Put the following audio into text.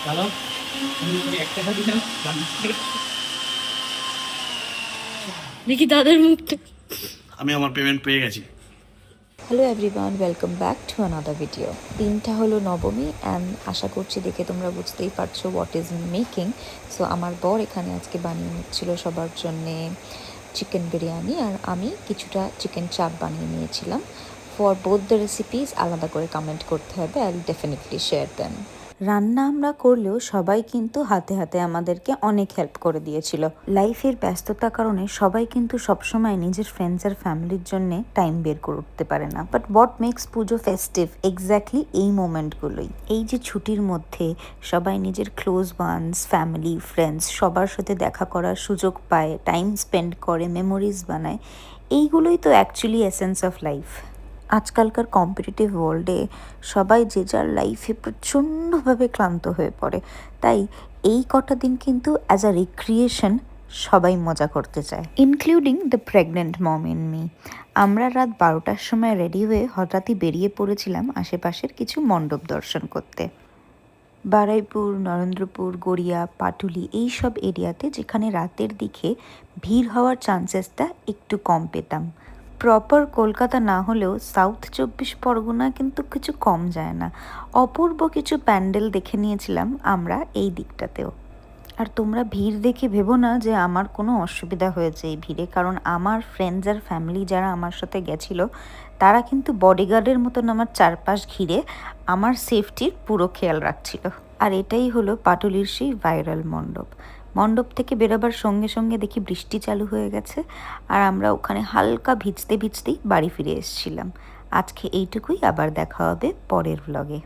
Hello, আমি একটা কথা দিলাম দেখি দাদার মুখটা। আমি আমার পেমেন্ট পেয়ে গেছি। Hello everyone, welcome back to another video. দিনটা হলো নবমী অ্যান্ড আশা করছি দেখে তোমরা বুঝতেই পারছো হোয়াট ইজ মেকিং। সো আমার বর এখানে আজকে বানিয়ে নিচ্ছিল সবার জন্যে চিকেন বিরিয়ানি, আর আমি কিছুটা চিকেন চাপ বানিয়ে নিয়েছিলাম। ফর বোথ দ্য রেসিপিস আলাদা করে কমেন্ট করতে হবে, আই উইল ডেফিনেটলি শেয়ার দেন। রান্না আমরা করলেও সবাই কিন্তু হাতে হাতে আমাদেরকে অনেক হেল্প করে দিয়েছিল। লাইফের ব্যস্ততার কারণে সবাই কিন্তু সবসময় নিজের ফ্রেন্ডস আর ফ্যামিলির জন্য টাইম বের করে উঠতে পারে না, but what makes Puja festive exactly এই মোমেন্টগুলোই। এই যে ছুটির মধ্যে সবাই নিজের ক্লোজ ওয়ান্স, ফ্যামিলি, ফ্রেন্ডস সবার সাথে দেখা করার সুযোগ পায়, টাইম স্পেন্ড করে, মেমোরিজ বানায়, এইগুলোই তো অ্যাকচুয়ালি এসেন্স অফ লাইফ। আজকালকার কম্পিটিটিভ ওয়ার্ল্ডে সবাই যে যার লাইফে প্রচণ্ডভাবে ক্লান্ত হয়ে পড়ে, তাই এই কটা দিন কিন্তু অ্যাজ আ রিক্রিয়েশন সবাই মজা করতে চায়, including the pregnant mom in me. আমরা রাত 12টার সময় রেডি হয়ে হঠাৎই বেরিয়ে পড়েছিলাম আশেপাশের কিছু মণ্ডপ দর্শন করতে। বারুইপুর, নরেন্দ্রপুর, গড়িয়া, পাটুলি এই সব এরিয়াতে যেখানে রাতের দিকে ভিড় হওয়ার চান্সেসটা একটু কম পেতাম। প্রপার কলকাতা না হলেও সাউথ 24 পরগনা কিন্তু কিছু কম যায় না। অপূর্ব কিছু প্যান্ডেল দেখে নিয়েছিলাম আমরা এই দিকটাতেও। আর তোমরা ভিড় দেখে ভেবো না যে আমার কোনো অসুবিধা হয়েছে এই ভিড়ে, কারণ আমার ফ্রেন্ডস আর ফ্যামিলি যারা আমার সাথে গেছিলো তারা কিন্তু বডিগার্ডের মতন আমার চারপাশ ঘিরে আমার সেফটির পুরো খেয়াল রাখছিল। আর এটাই হলো পাটুলির সেই ভাইরাল মণ্ডপ। মণ্ডপ থেকে বেরোবার সঙ্গে সঙ্গে দেখি বৃষ্টি চালু হয়ে গেছে, আর আমরা ওখানে হালকা ভিজতে ভিজতেই বাড়ি ফিরে এসেছিলাম। আজকে এইটুকুই, আবার দেখা হবে পরের ভ্লগে।